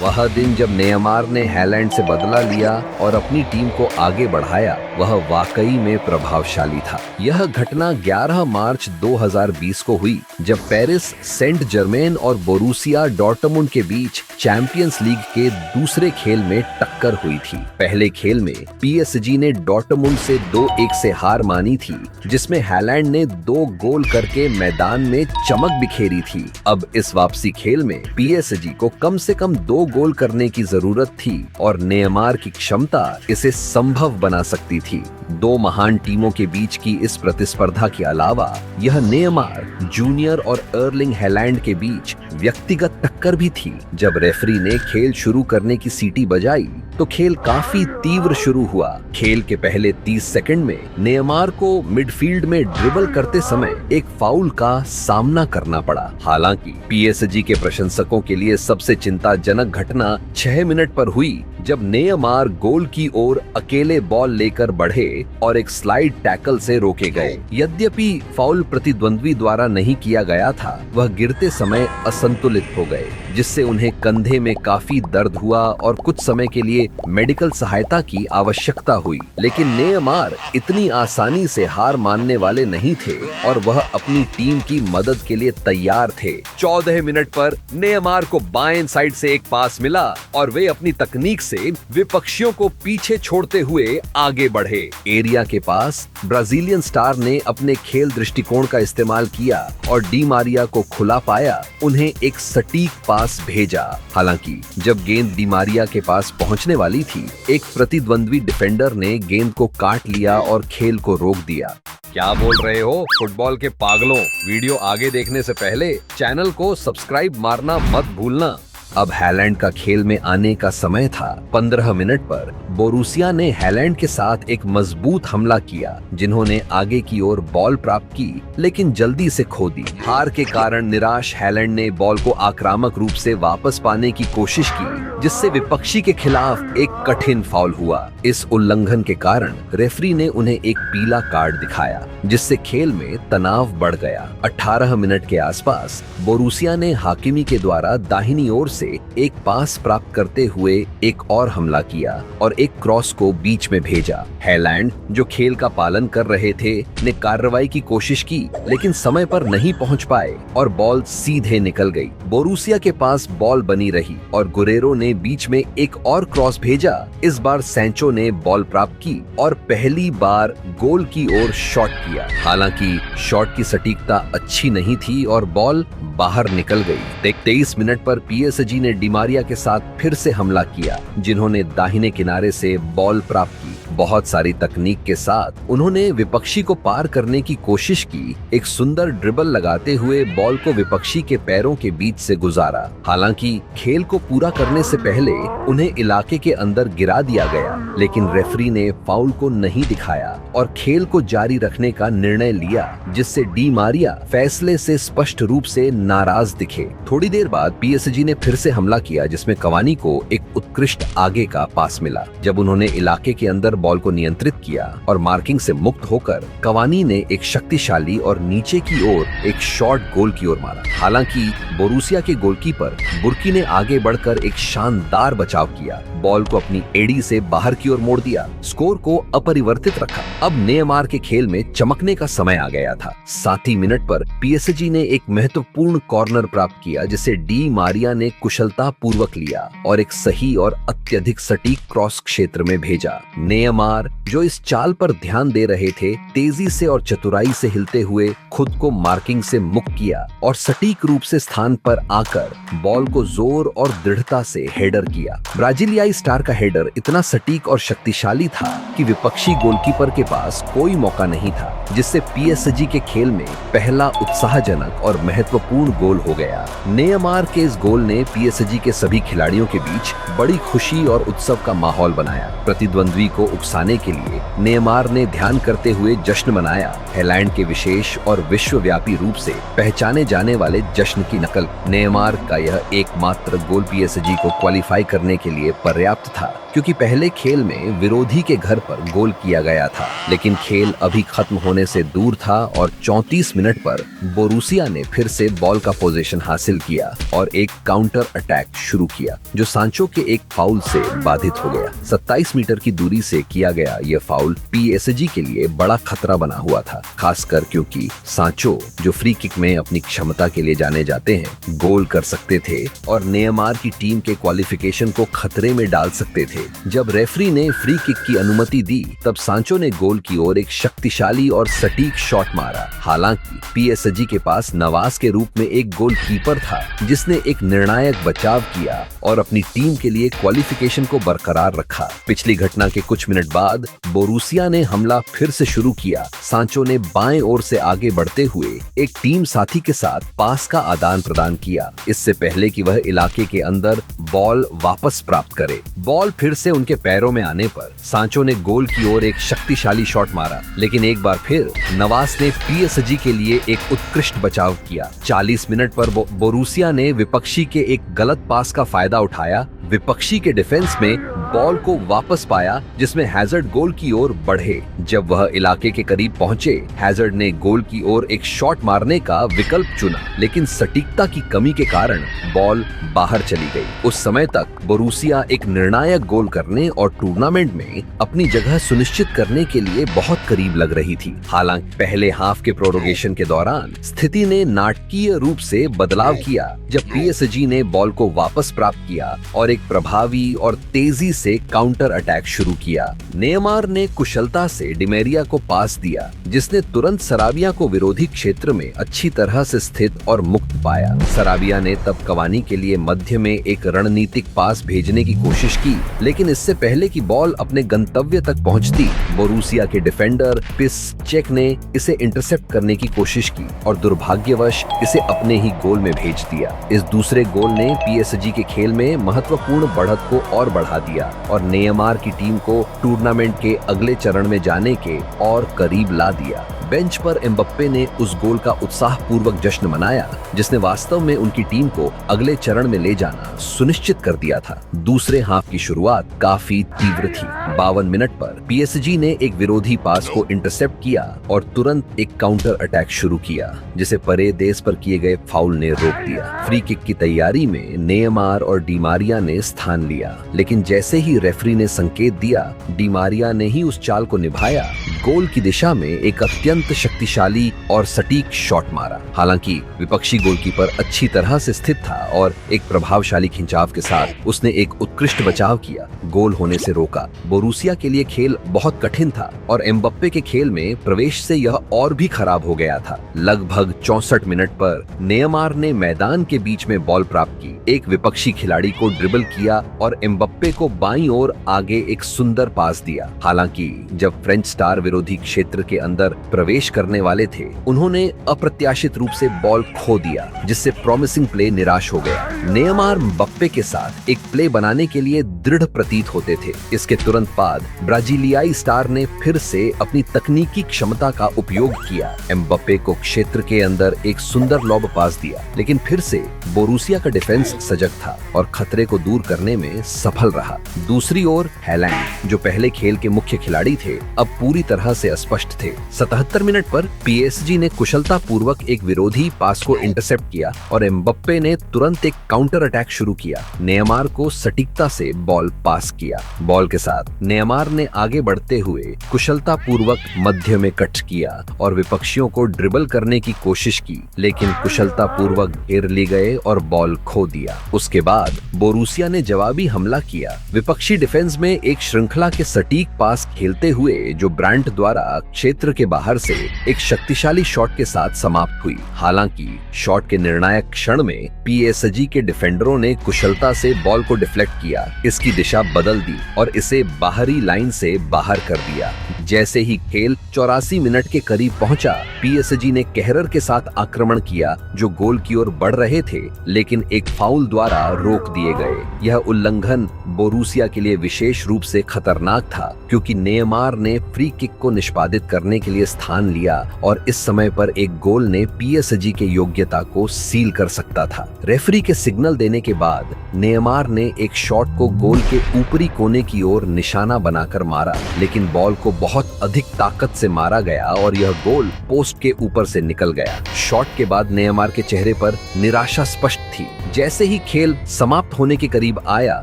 वह दिन जब नेयमार ने हैलैंड से बदला लिया और अपनी टीम को आगे बढ़ाया, वह वाकई में प्रभावशाली था। यह घटना 11 मार्च 2020 को हुई, जब पेरिस सेंट जर्मेन और बोरुसिया डॉर्टमुंड के बीच चैंपियंस लीग के दूसरे खेल में टक्कर हुई थी। पहले खेल में पीएसजी ने डॉर्टमुंड से 2-1 से हार मानी थी, जिसमें हैलैंड ने 2 गोल करके मैदान में चमक बिखेरी थी। अब इस वापसी खेल में पीएसजी को कम से कम 2 गोल करने की जरूरत थी और नेयमार की क्षमता इसे संभव बना सकती थी। 2 महान टीमों के बीच की इस प्रतिस्पर्धा के अलावा यह नेयमार जूनियर और अर्लिंग हैलैंड के बीच व्यक्तिगत टक्कर भी थी। जब रेफरी ने खेल शुरू करने की सीटी बजाई तो खेल काफी तीव्र शुरू हुआ। खेल के पहले 30 सेकंड में नेयमार को मिडफील्ड में ड्रिबल करते समय एक फाउल का सामना करना पड़ा। हालांकि पीएसजी के प्रशंसकों के लिए सबसे चिंताजनक घटना 6 मिनट पर हुई, जब नेयमार गोल की ओर अकेले बॉल लेकर बढ़े और एक स्लाइड टैकल से रोके गए। यद्यपि फाउल प्रतिद्वंद्वी द्वारा नहीं किया गया था, वह गिरते समय असंतुलित हो गए, जिससे उन्हें कंधे में काफी दर्द हुआ और कुछ समय के लिए मेडिकल सहायता की आवश्यकता हुई। लेकिन नेयमार इतनी आसानी से हार मानने वाले नहीं थे और वह अपनी टीम की मदद के लिए तैयार थे। 14 मिनट पर नेयमार को बाएं साइड से एक पास मिला और वे अपनी तकनीक से विपक्षियों को पीछे छोड़ते हुए आगे बढ़े। एरिया के पास ब्राजीलियन स्टार ने अपने खेल दृष्टिकोण का इस्तेमाल किया और डी मारिया को खुला पाया, उन्हें एक सटीक पास भेजा। हालांकि जब गेंद डी मारिया के पास पहुंचने वाली थी, एक प्रतिद्वंद्वी डिफेंडर ने गेंद को काट लिया और खेल को रोक दिया। क्या बोल रहे हो फुटबॉल के पागलों? वीडियो आगे देखने से पहले चैनल को सब्सक्राइब मारना मत भूलना। अब हैलैंड का खेल में आने का समय था। 15 मिनट पर बोरुसिया ने हैलैंड के साथ एक मजबूत हमला किया, जिन्होंने आगे की ओर बॉल प्राप्त की लेकिन जल्दी से खो दी। हार के कारण निराश हैलैंड ने बॉल को आक्रामक रूप से वापस पाने की कोशिश की, जिससे विपक्षी के खिलाफ एक कठिन फाउल हुआ। इस उल्लंघन के कारण रेफरी ने उन्हें एक पीला कार्ड दिखाया, जिससे खेल में तनाव बढ़ गया। 18 मिनट के आसपास बोरुसिया ने हाकिमी के द्वारा दाहिनी ओर से एक पास प्राप्त करते हुए एक और हमला किया और एक क्रॉस को बीच में भेजा। हैलैंड, जो खेल का पालन कर रहे थे, ने कार्रवाई की कोशिश की लेकिन समय पर नहीं पहुंच पाए और बॉल सीधे निकल गई। बोरुसिया के पास बॉल बनी रही और गुरेरो ने बीच में एक और क्रॉस भेजा। इस बार सैंचो ने बॉल प्राप्त की और पहली बार गोल की ओर शॉट किया। हालांकि शॉट की सटीकता अच्छी नहीं थी और बॉल बाहर निकल गई। 23 मिनट पर पीएसजी ने डी मारिया के साथ फिर से हमला किया, जिन्होंने दाहिने किनारे से बॉल प्राप्त की। बहुत सारी तकनीक के साथ उन्होंने विपक्षी को पार करने की कोशिश की। एक सुंदर ड्रिबल लगाते हुए बॉल को विपक्षी के पैरों के बीच से गुजारा। हालांकि खेल को पूरा करने से पहले उन्हें इलाके के अंदर गिरा दिया गया, लेकिन रेफरी ने फाउल को नहीं दिखाया और खेल को जारी रखने का निर्णय लिया, जिससे डी मारिया फैसले से स्पष्ट रूप से नाराज दिखे। थोड़ी देर बाद पीएसजी ने फिर से हमला किया, जिसमें कवानी को एक उत्कृष्ट आगे का पास मिला। जब उन्होंने इलाके के अंदर बॉल को नियंत्रित किया और मार्किंग से मुक्त होकर कवानी ने एक शक्तिशाली और नीचे की ओर एक शॉर्ट गोल की ओर मारा। हालांकि बोरुसिया के गोलकीपर बुर्की ने आगे बढ़कर एक शानदार बचाव किया, बॉल को अपनी एड़ी से बाहर की ओर मोड़ दिया, स्कोर को अपरिवर्तित रखा। अब नेयमार के खेल में चमकने का समय आ गया था। 7 मिनट पर पीएसजी ने एक महत्वपूर्ण कॉर्नर प्राप्त किया, जिसे डी मारिया ने कुशलता पूर्वक लिया और एक सही और अत्यधिक सटीक क्रॉस क्षेत्र में भेजा। नेयमार, जो इस चाल पर ध्यान दे रहे थे, तेजी से और चतुराई से हिलते हुए खुद को मार्किंग से मुक्त किया और सटीक रूप से स्थान पर आकर बॉल को जोर और दृढ़ता से हेडर किया। ब्राजीलियाई स्टार का हेडर इतना सटीक और शक्तिशाली था कि विपक्षी गोलकीपर के पास कोई मौका नहीं था, जिससे पीएसजी के खेल में पहला उत्साहजनक और महत्वपूर्ण गोल हो गया। नेयमार के इस गोल ने पीएसजी के सभी खिलाड़ियों के बीच बड़ी खुशी और उत्सव का माहौल बनाया। प्रतिद्वंद्वी को उकसाने के लिए नेमार ने ध्यान करते हुए जश्न मनाया। हैलैंड के विशेष और विश्वव्यापी रूप से पहचाने जाने वाले जश्न की नकल। नेमार का यह एकमात्र गोल पीएसजी को क्वालिफाई करने के लिए पर्याप्त था, क्योंकि पहले खेल में विरोधी के घर पर गोल किया गया था। लेकिन खेल अभी खत्म होने से दूर था और 34 मिनट पर बोरुसिया ने फिर से बॉल का पोजीशन हासिल किया और एक काउंटर अटैक शुरू किया, जो सांचो के एक फाउल से बाधित हो गया। 27 मीटर की दूरी से किया गया यह फाउल पीएसजी के लिए बड़ा खतरा बना हुआ था, खासकर क्योंकि सांचो, जो फ्री किक में अपनी क्षमता के लिए जाने जाते हैं, गोल कर सकते थे और नेमार की टीम के क्वालिफिकेशन को खतरे में डाल सकते थे। जब रेफरी ने फ्री किक की अनुमति दी, तब सांचो ने गोल की ओर एक शक्तिशाली और सटीक शॉट मारा। हालांकि पीएसजी के पास नवाज के रूप में एक गोलकीपर था, जिसने एक निर्णायक बचाव किया और अपनी टीम के लिए क्वालिफिकेशन को बरकरार रखा। पिछली घटना के कुछ मिनट बाद बोरुसिया ने हमला फिर से शुरू किया। सांचो ने बाएं ओर से आगे बढ़ते हुए एक टीम साथी के साथ पास का आदान प्रदान किया, इससे पहले कि वह इलाके के अंदर बॉल वापस प्राप्त करे। बॉल फिर से उनके पैरों में आने पर सांचो ने गोल की ओर एक शक्तिशाली शॉट मारा, लेकिन एक बार फिर नवाज ने पीएसजी के लिए एक उत्कृष्ट बचाव किया। 40 मिनट पर बोरुसिया ने विपक्षी के एक गलत पास का फायदा उठाया। विपक्षी के डिफेंस में बॉल को वापस पाया, जिसमें हैजर्ड गोल की ओर बढ़े। जब वह इलाके के करीब पहुंचे, हैजर्ड ने गोल की ओर एक शॉट मारने का विकल्प चुना, लेकिन सटीकता की कमी के कारण बॉल बाहर चली गई। उस समय तक बोरुसिया एक निर्णायक गोल करने और टूर्नामेंट में अपनी जगह सुनिश्चित करने के लिए बहुत करीब लग रही थी। हालांकि पहले हाफ के प्रोरोगेशन के दौरान स्थिति ने नाटकीय रूप से बदलाव किया, जब पीएसजी ने बॉल को वापस प्राप्त किया और एक प्रभावी और तेजी से काउंटर अटैक शुरू किया। नेमार ने कुशलता से डिमेरिया को पास दिया, जिसने तुरंत सराबिया को विरोधी क्षेत्र में अच्छी तरह से स्थित और मुक्त पाया। सराबिया ने तब कवानी के लिए मध्य में एक रणनीतिक पास भेजने की कोशिश की, लेकिन इससे पहले कि बॉल अपने गंतव्य तक पहुंचती, बोरुसिया के डिफेंडर पिसचेक ने इसे इंटरसेप्ट करने की कोशिश की और दुर्भाग्यवश इसे अपने ही गोल में भेज दिया। इस दूसरे गोल ने पीएसजी के खेल में महत्वपूर्ण बढ़त को और बढ़ा दिया और नेमार की टीम को टूर्नामेंट के अगले चरण में जाने के और करीब ला दिया। बेंच पर एम्बप्पे ने उस गोल का उत्साहपूर्वक जश्न मनाया, जिसने वास्तव में उनकी टीम को अगले चरण में ले जाना सुनिश्चित कर दिया था। दूसरे हाफ की शुरुआत काफी तीव्र थी। 52 मिनट पर पीएसजी ने एक विरोधी पास को इंटरसेप्ट किया और तुरंत एक काउंटर अटैक शुरू किया, जिसे परेदेस पर किए गए फाउल ने रोक दिया। फ्री किक की तैयारी में नेमार और डिमारिया ने स्थान लिया, लेकिन जैसे ही रेफरी ने संकेत दिया, डिमारिया ने ही उस चाल को निभाया। गोल की दिशा में एक अत्यंत शक्तिशाली और सटीक शॉट मारा। हालांकि विपक्षी गोलकीपर अच्छी तरह से स्थित था और एक प्रभावशाली खिंचाव के साथ उसने एक उत्कृष्ट बचाव किया, गोल होने से रोका। बोरुसिया के लिए खेल बहुत कठिन था और एम्बप्पे के खेल में प्रवेश से यह और भी खराब हो गया था। लगभग 64 मिनट पर नेमार ने मैदान के बीच में बॉल प्राप्त की, एक विपक्षी खिलाड़ी को ड्रिबल किया और एम्बप्पे को बाईं ओर आगे एक सुंदर पास दिया। हालांकि जब फ्रेंच स्टार विरोधी क्षेत्र के अंदर प्रवेश करने वाले थे, उन्होंने अप्रत्याशित रूप से बॉल खो दिया, जिससे प्रॉमिसिंग प्ले निराश हो गया। नेमार एम्बप्पे के साथ एक प्ले बनाने के लिए दृढ़ प्रतीत होते थे। इसके तुरंत बाद ब्राजीलियाई स्टार ने फिर से अपनी तकनीकी क्षमता का उपयोग किया। एम्बप्पे को क्षेत्र के अंदर एक सुंदर लॉब पास दिया, लेकिन फिर से बोरुसिया का डिफेंस सजग था और खतरे को दूर करने में सफल रहा। दूसरी ओर हैलैंड, जो पहले खेल के मुख्य खिलाड़ी थे, अब पूरी तरह से अस्पष्ट थे। 77 मिनट पर पीएसजी ने कुशलता पूर्वक एक विरोधी पास को इंटरसेप्ट किया और एम्बप्पे ने तुरंत एक काउंटर अटैक शुरू किया। नेमार को सटीकता से बॉल पास किया। बॉल के साथ नेमार ने आगे बढ़ते हुए कुशलता पूर्वक मध्य में कट किया और विपक्षियों को ड्रिबल करने की कोशिश की, लेकिन कुशलता पूर्वक घेर लिए गए और बॉल खो दिया। उसके बाद बोरुसिया ने जवाबी हमला किया। विपक्षी डिफेंस में एक श्रृंखला के सटीक पास खेलते हुए, जो ब्रांट द्वारा क्षेत्र के बाहर से एक शक्तिशाली शॉट के साथ समाप्त हुई। हालांकि शॉट के निर्णायक क्षण में पीएसजी के डिफेंडरों ने कुशलता से बॉल को डिफ्लेक्ट किया, इसकी दिशा बदल दी और इसे बाहरी लाइन से बाहर कर दिया। जैसे ही खेल 84 मिनट के करीब पहुंचा, पीएसजी ने केहरर के साथ आक्रमण किया जो गोल की ओर बढ़ रहे थे, लेकिन एक फाउल द्वारा रोक दिए गए। यह उल्लंघन बोरूसिया के लिए विशेष रूप से खतरनाक था क्योंकि नेयमार ने फ्री किक को निष्पादित करने के लिए स्थान लिया और इस समय पर एक गोल ने पीएसजी के योग्यता को सील कर सकता था। रेफरी के सिग्नल देने के बाद नेयमार ने एक शॉट को गोल के ऊपरी कोने की ओर निशाना बनाकर मारा, लेकिन बॉल को बहुत अधिक ताकत से मारा गया और यह गोल पोस्ट के ऊपर से निकल गया। शॉट के बाद नेयमार के चेहरे पर निराशा स्पष्ट थी। जैसे ही खेल समाप्त होने के करीब आया,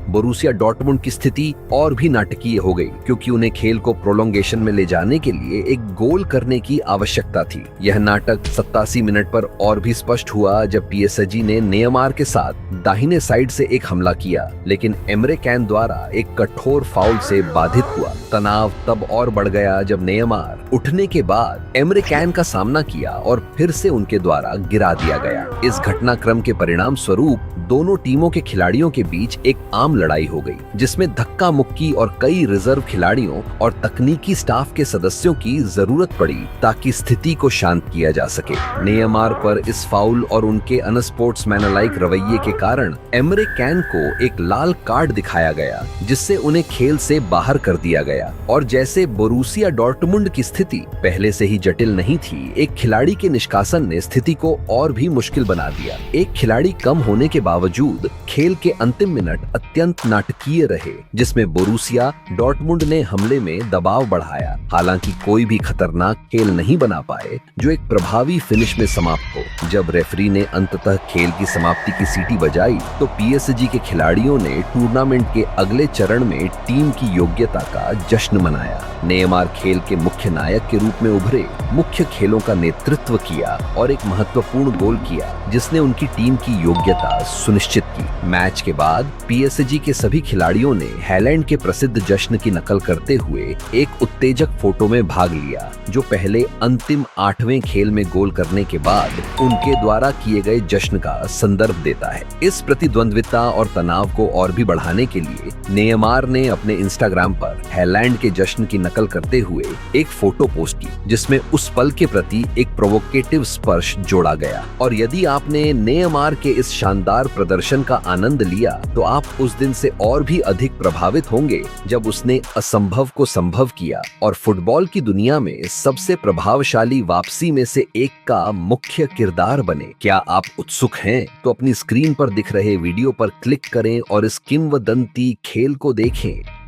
बोरूसिया डॉर्टमुंड की स्थिति और भी नाटकीय हो गई क्योंकि उन्हें खेल को प्रोलोंगेशन में ले जाने के लिए एक गोल करने की आवश्यकता थी। यह नाटक 87 मिनट पर और भी स्पष्ट हुआ जब पीएसजी ने नेयमार के साथ दाहिने साइड से एक हमला किया, लेकिन एमरे कैन द्वारा एक कठोर फाउल से बाधित हुआ। तनाव तब और बढ़ गया जब नेयमार उठने के बाद एमरे कैन का सामना किया और फिर से उनके द्वारा गिरा दिया गया। इस घटनाक्रम के परिणाम स्वरूप दोनों टीमों के खिलाड़ियों के बीच एक आम लड़ाई हो गई, जिसमें धक्का मुक्की और कई रिजर्व खिलाड़ियों और तकनीकी स्टाफ के सदस्यों की जरूरत पड़ी ताकि स्थिति को शांत किया जा सके। नेयमार पर इस फाउल और उनके अनस्पोर्ट्समैनलाइक रवैये के कारण एमरे कैन को एक लाल कार्ड दिखाया गया, जिससे उन्हें खेल से बाहर कर दिया गया। और जैसे बोरूसिया डॉर्टमुंड की स्थिति पहले से ही जटिल नहीं थी, एक खिलाड़ी के निष्कासन ने स्थिति को और भी मुश्किल बना दिया। एक खिलाड़ी कम होने के बावजूद खेल के अंतिम मिनट अत्यंत नाटकीय रहे, जिसमें बोरूसिया डॉर्टमुंड ने हमले में दबाव बढ़ाया। हालांकि कोई भी खतरनाक खेल नहीं बना पाए जो एक प्रभावी फिनिश में समाप्त हो। जब रेफरी ने अंततः खेल की समाप्ति की सीटी बजाई तो पीएसजी के खिलाड़ियों ने टूर्नामेंट के अगले चरण में टीम की योग्यता का जश्न मनाया। नेयमार खेल के मुख्य नायक के रूप में उभरे, मुख्य खेलों का नेतृत्व किया और एक महत्वपूर्ण गोल किया जिसने उनकी टीम की योग्यता सुनिश्चित की। मैच के बाद पीएसजी के सभी खिलाड़ियों ने हैलैंड के प्रसिद्ध जश्न की नकल करते हुए एक उत्तेजक फोटो में भाग लिया, जो पहले अंतिम 8वें खेल में गोल करने के बाद उनके द्वारा किए गए जश्न का संदर्भ देता है। इस प्रतिद्वंद्विता और तनाव को और भी बढ़ाने के लिए नेयमार ने अपने इंस्टाग्राम पर हैलैंड के जश्न की नकल करते हुए एक फोटो पोस्ट की, जिसमें उस पल के प्रति एक प्रोवोकेटिव स्पर्श जोड़ा गया। और यदि आपने नेयमार के इस शानदार प्रदर्शन का आनंद लिया तो आप उस दिन से और भी अधिक प्रभावित होंगे जब उसने असंभव को संभव किया और फुटबॉल की दुनिया में सबसे प्रभावशाली वापसी में से एक का मुख्य किरदार बने। क्या आप उत्सुक हैं? तो अपनी स्क्रीन पर दिख रहे वीडियो पर क्लिक करें और इस किंवदंती खेल को देखें।